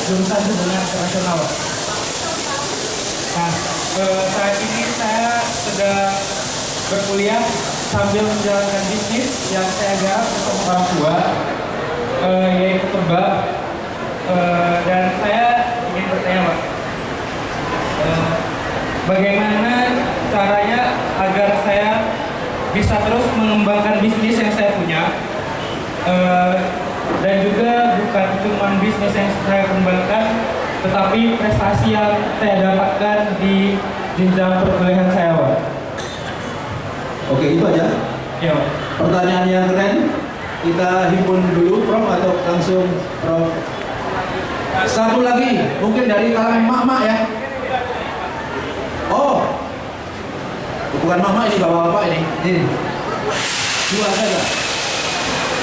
jurusan hubungan internasional. Nah, saat ini saya sedang berkuliah sambil menjalankan bisnis yang saya garap bersama orang tua, yaitu tebak. Dan saya ingin bertanya, Pak, bagaimana caranya agar saya bisa terus mengembangkan bisnis yang saya punya, dan juga bukan cuma bisnis yang saya kembangkan, tetapi prestasi yang saya dapatkan di jenjang perkuliahan saya, Pak. Oke, itu aja. Ya, Pak. Pertanyaan yang keren, kita himpun dulu, Prof, atau langsung Prof? Satu lagi, mungkin dari kalangan mak-mak ya. Oh, bukan mak-mak, ini bapak-bapak ini. Dua saja.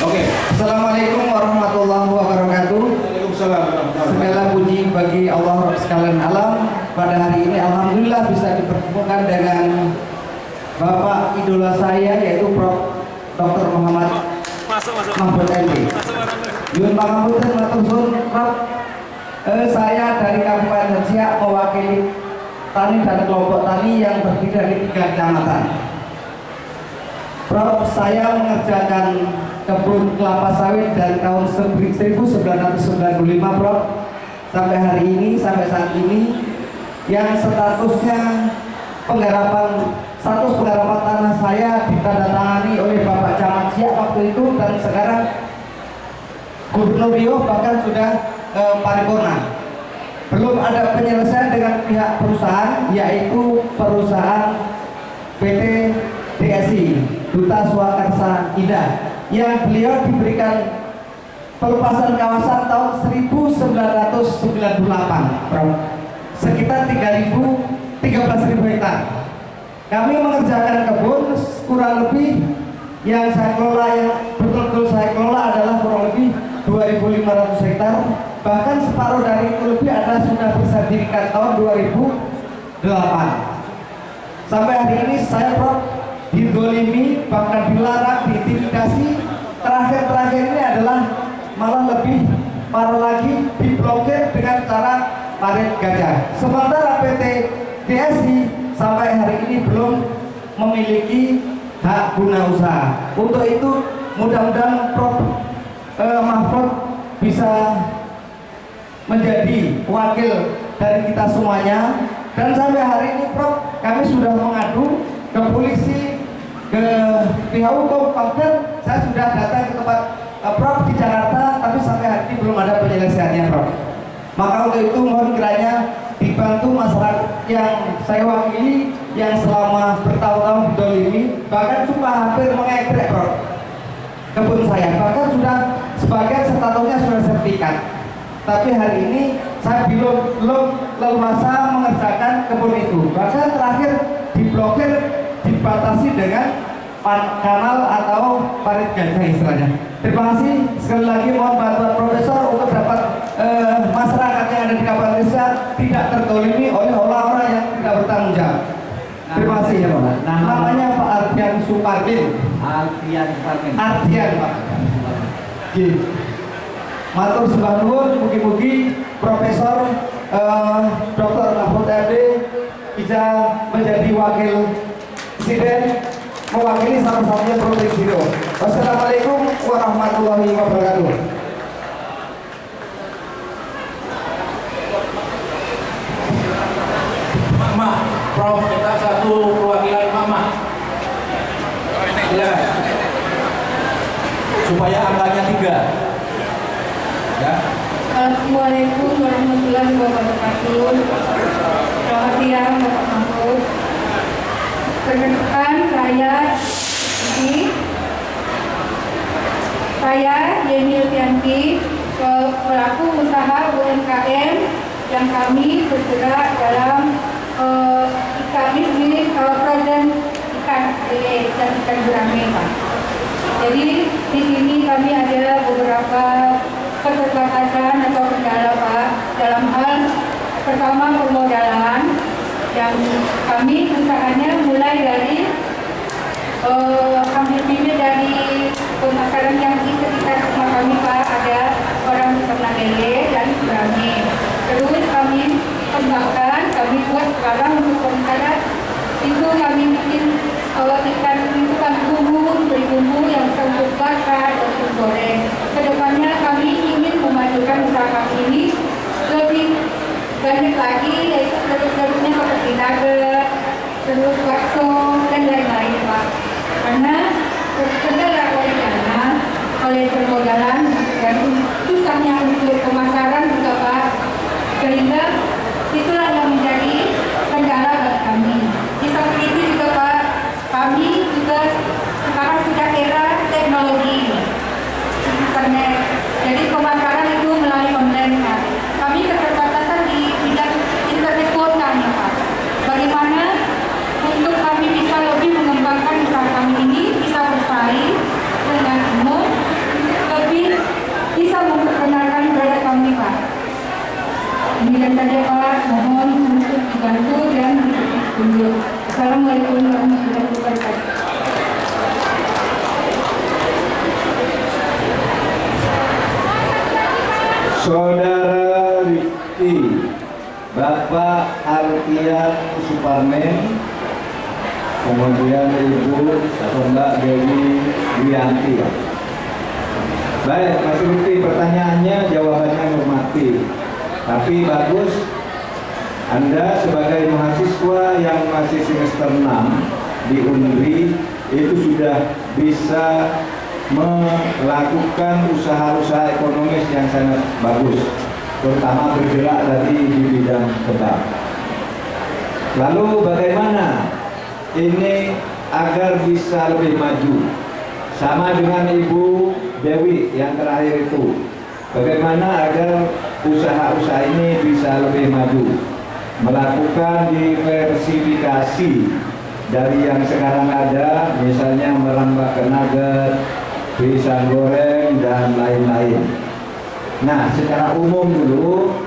Oke. Assalamualaikum warahmatullahi wabarakatuh. Waalaikumsalam warahmatullahi wabarakatuh. Segala puji bagi Allah sekalian alam. Pada hari ini alhamdulillah bisa dipertemukan dengan Bapak idola saya, yaitu Prof. Dr. Muhammad Mahfud MD. Yun pangapunten matur suwun, Prof. Saya dari Kabupaten Siak mewakili tani dan kelompok tani yang terdiri dari 3 kecamatan. Prof, saya mengerjakan kebun kelapa sawit dari tahun 1995, Prof, sampai hari ini, sampai saat ini, yang statusnya status penggarapan tanah saya ditandatangani oleh Bapak Camat Siak waktu itu, dan sekarang Gubernur Riau bahkan sudah paripurna. Belum ada penyelesaian dengan pihak perusahaan, yaitu perusahaan PT DSI Duta Swakarsa Indah, yang beliau diberikan pelepasan kawasan tahun 1998, Prof, sekitar 13.000 hektar. Kami mengerjakan kebun kurang lebih yang saya kelola, yang betul-betul saya kelola adalah kurang lebih 2.500 hektar. Bahkan separuh dari itu lebih ada sudah bersertifikat tahun 2008. Sampai hari ini saya, Prof, didolimi, bahkan dilarang, diintimidasi. Terakhir ini adalah malah lebih parah lagi, diblokir dengan cara parit gajah. Sementara PT DSI sampai hari ini belum memiliki hak guna usaha. Untuk itu mudah-mudahan Prof Mahfud bisa menjadi wakil dari kita semuanya. Dan sampai hari ini, Prof, kami sudah mengadu ke polisi, ke pihak hukum, bahkan saya sudah datang ke tempat Prof di Jakarta, tapi sampai hari ini belum ada penyelesaiannya, Prof. Maka untuk itu mohon kiranya dibantu masyarakat yang saya wakili, yang selama bertahun-tahun didolimi, bahkan sumpah hampir mengegrek, Prof, kebun saya. Bahkan sudah sebagian statusnya sudah sertifikat. Tapi hari ini saya belum leluasa mengerjakan kebun itu. Bahkan terakhir diblokir, dibatasi dengan kanal atau parit gajah istilahnya. Terima kasih sekali lagi, mohon bantuan Profesor untuk dapat masyarakat yang ada di Kabupaten Siak tidak tertolimi oleh orang-orang yang tidak bertanggung jawab. Terima kasih ya, Pak. Namanya Pak Ardian Supargin. Ardian, Pak. Matur sembah nuwun, mugi-mugi Profesor Dr. Mahfud MD bisa menjadi wakil presiden, mewakili satu-satunya provinsi Riau. Wassalamualaikum warahmatullahi wabarakatuh. Mama, Prof, kita satu perwakilan Mama. Ya, supaya angkanya 3. Ya. Assalamualaikum warahmatullahi wabarakatuh. Selamat siang, Bapak Mahfud. Perkenalkan, saya Yeni Yulianti, pelaku usaha UMKM yang kami bergerak dalam ikan bisnis frozen ikan lele dan ikan gurame, Pak. Jadi di sini kami ada beberapa keterbatasan atau kendala, Pak, dalam hal pertama permodalan, yang kami usahanya mulai dari ambil bibit dari pemasaran yang di sekitar rumah kami, Pak. Ada orang peternak lele dan gurame. sekarang untuk sementara itu kami bikin ikan itu kan beri bumbu yang bisa untuk bakar dan untuk goreng. Kedepannya kami ingin memajukan usaha kami ini lebih banyak lagi, yaitu produk-produknya seperti nugget, terus bakso dan lain-lain Pak. Karena kendala oleh permodalan dan susahnya untuk pemasaran juga Pak, sehingga itulah yang menjadi kendala bagi kami. Di samping itu juga Pak, kami juga sekarang sudah era teknologi internet, jadi pemasaran itu melalui online Pak. Kami keterbatasan di bidang internet kuota nih Pak. Bagaimana untuk kami bisa lebih mengembangkan usaha kami ini bisa bersaing dengan umum, lebih bisa memperkenalkan produk kami Pak. Demikian saja Pak, mohon untuk dibantu dan ditunjuk. Assalamualaikum warahmatullahi wabarakatuh. Saudara Rifki, Bapak Artian Suparmen, kemudian Ibu atau Mbak Dewi Wiyanti. Baik, Mas Rifki, pertanyaannya jawabannya normatif, tapi bagus. Anda sebagai mahasiswa yang masih semester 6 di UNRI itu sudah bisa melakukan usaha-usaha ekonomis yang sangat bagus, terutama bergerak tadi di bidang kebab. Lalu bagaimana ini agar bisa lebih maju? Sama dengan Ibu Dewi yang terakhir itu, bagaimana agar usaha-usaha ini bisa lebih maju? Melakukan diversifikasi dari yang sekarang ada, misalnya merambah ke nugget, pisang goreng, dan lain-lain. Nah, secara umum dulu,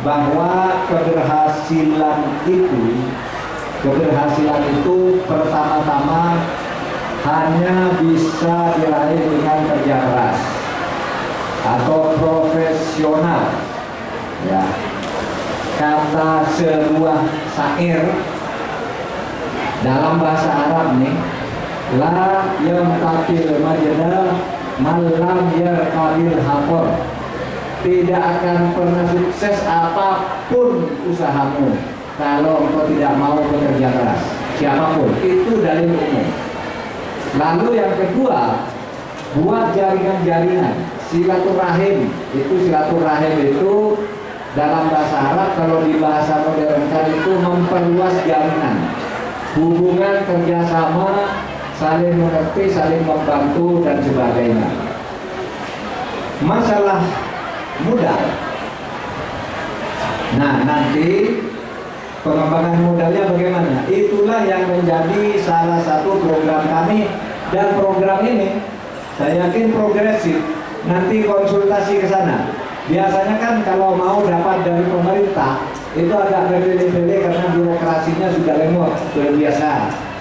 bahwa keberhasilan itu pertama-tama hanya bisa diraih dengan kerja keras atau profesional. Ya, kata sebuah syair dalam bahasa Arab nih, la yamtatil majda malam yarkabil hafor. Tidak akan pernah sukses apapun usahamu kalau engkau tidak mau bekerja keras, siapapun. Itu dalil umum. Lalu yang kedua, buat jaringan-jaringan silaturahim. Silaturahim itu dalam bahasa Arab, kalau di bahasa modern kan itu memperluas jaringan, hubungan kerjasama, saling mengerti, saling membantu, dan sebagainya. Masalah modal. Nah, nanti pengembangan modalnya bagaimana? Itulah yang menjadi salah satu program kami, dan program ini saya yakin progresif. Nanti konsultasi ke sana. Biasanya kan kalau mau dapat dari pemerintah itu agak berbelit-belit karena birokrasinya sudah lemot, sudah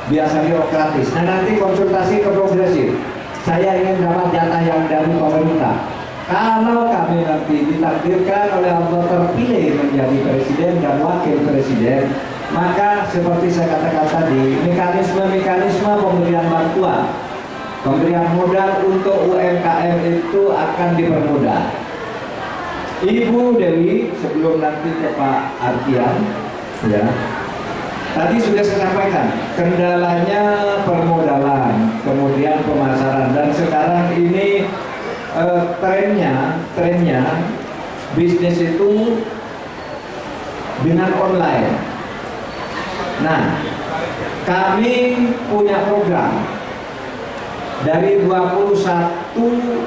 biasa birokratis. Nah, nanti konsultasi ke progresif. Saya ingin dapat jatah yang dari pemerintah. Kalau kami nanti ditakdirkan oleh Allah terpilih menjadi presiden dan wakil presiden, maka seperti saya katakan tadi, mekanisme pemberian bantuan, pemberian modal untuk UMKM itu akan dipermudah. Ibu Dewi, sebelum nanti ke Pak Artian, ya, tadi sudah saya sampaikan kendalanya permodalan, kemudian pemasaran, dan sekarang ini trennya bisnis itu dengan online. Nah, kami punya program dari 21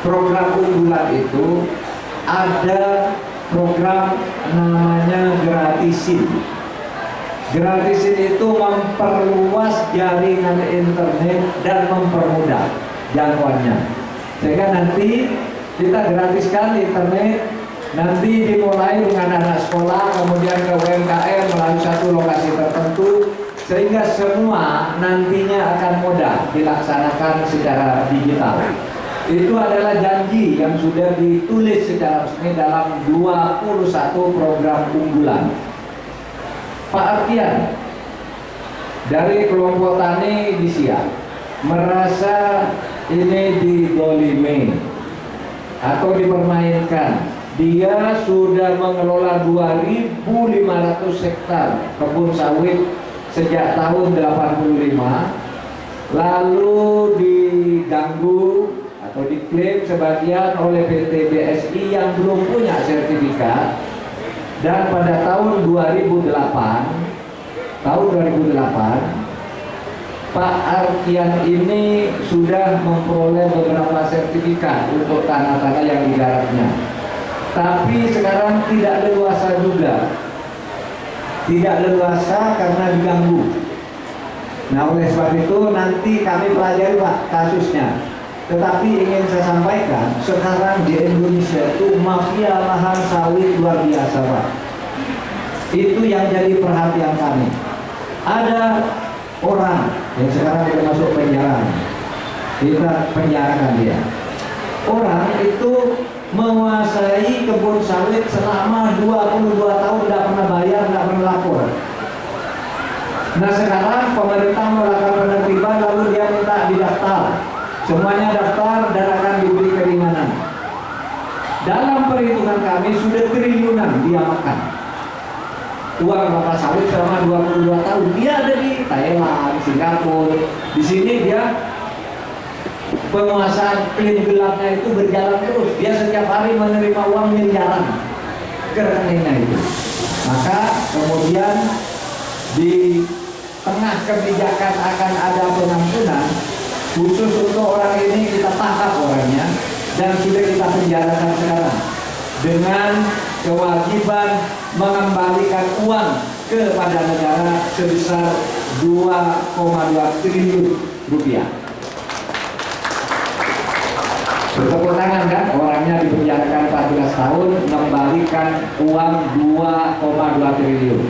program unggulan itu. Ada program namanya gratisin. Gratisin itu memperluas jaringan internet dan mempermudah jangkauannya. Sehingga nanti kita gratiskan internet, nanti dimulai dengan anak sekolah, kemudian ke UMKM melalui satu lokasi tertentu, sehingga semua nantinya akan mudah dilaksanakan secara digital. Itu adalah janji yang sudah ditulis secara resmi dalam 21 program unggulan. Pak Artian dari kelompok tani di Siak merasa ini didolimi atau dipermainkan. Dia sudah mengelola 2.500 hektar kebun sawit sejak tahun 85, lalu diganggu atau diklaim sebagian oleh PT BSI yang belum punya sertifikat. Dan pada tahun 2008 Pak Artian ini sudah memperoleh beberapa sertifikat untuk tanah-tanah yang digarapnya. Tapi sekarang tidak leluasa juga. Tidak leluasa karena diganggu. Nah, oleh sebab itu nanti kami pelajari Pak kasusnya. Tetapi ingin saya sampaikan, sekarang di Indonesia itu mafia lahan sawit luar biasa Pak. Itu yang jadi perhatian kami. Ada orang yang sekarang sudah masuk penjara. Kita penjarakan dia. Orang itu menguasai kebun sawit selama 22 tahun, tidak pernah bayar, tidak pernah lapor. Nah, sekarang pemerintah melakukan penertiban, lalu dia minta didaftar. Semuanya daftar dan akan diberi keringanan. Dalam perhitungan kami sudah triliunan dia makan uang kelapa sawit selama 22 tahun. Dia ada di Thailand, Singapura. Di sini dia penguasaan klaim gelapnya itu berjalan terus. Dia setiap hari menerima uang miliaran ke rekeningnya itu. Maka kemudian di tengah kebijakan akan ada pengampunan khusus untuk orang ini, kita tangkap orangnya dan sudah kita penjarakan sekarang dengan kewajiban mengembalikan uang kepada negara sebesar 2,2 triliun rupiah. Bertepuk tangan kan, orangnya dipenjarakan 14 tahun, mengembalikan uang 2,2 triliun.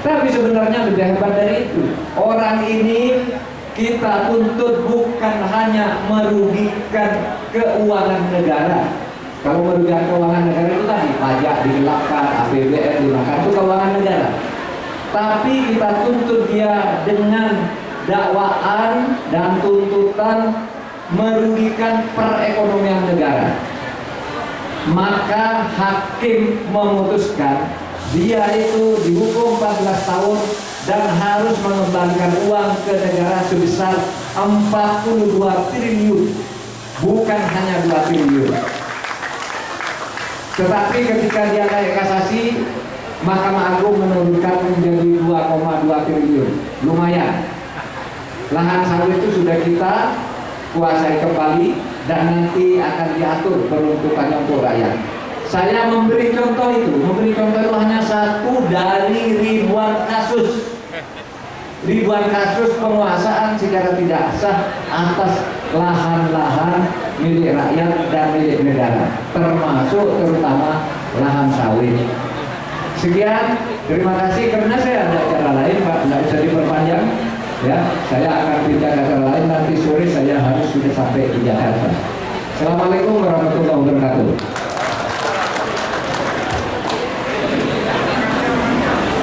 Tapi sebenarnya lebih hebat dari itu. Orang ini kita tuntut bukan hanya merugikan keuangan negara. Kalau merugikan keuangan negara itu tadi pajak digelapkan, APBN dimakan, itu keuangan negara. Tapi kita tuntut dia dengan dakwaan dan tuntutan merugikan perekonomian negara. Maka hakim memutuskan dia itu dihukum 14 tahun dan harus mengembalikan uang ke negara sebesar 42 triliun, bukan hanya 2 triliun. Tetapi ketika dia naik kasasi, Mahkamah Agung menurunkan menjadi 2,2 triliun. Lumayan. Lahan sawit itu sudah kita kuasai kembali dan nanti akan diatur peruntukannya untuk rakyat. Saya memberi contoh itu hanya satu dari ribuan kasus penguasaan secara tidak sah atas lahan-lahan milik rakyat dan milik negara, termasuk terutama lahan sawit. Sekian, terima kasih. Karena saya ada acara lain Pak, tidak bisa diperpanjang ya, saya akan pindah ke acara lain, nanti sore saya harus sudah sampai di Jakarta. Assalamualaikum warahmatullahi wabarakatuh.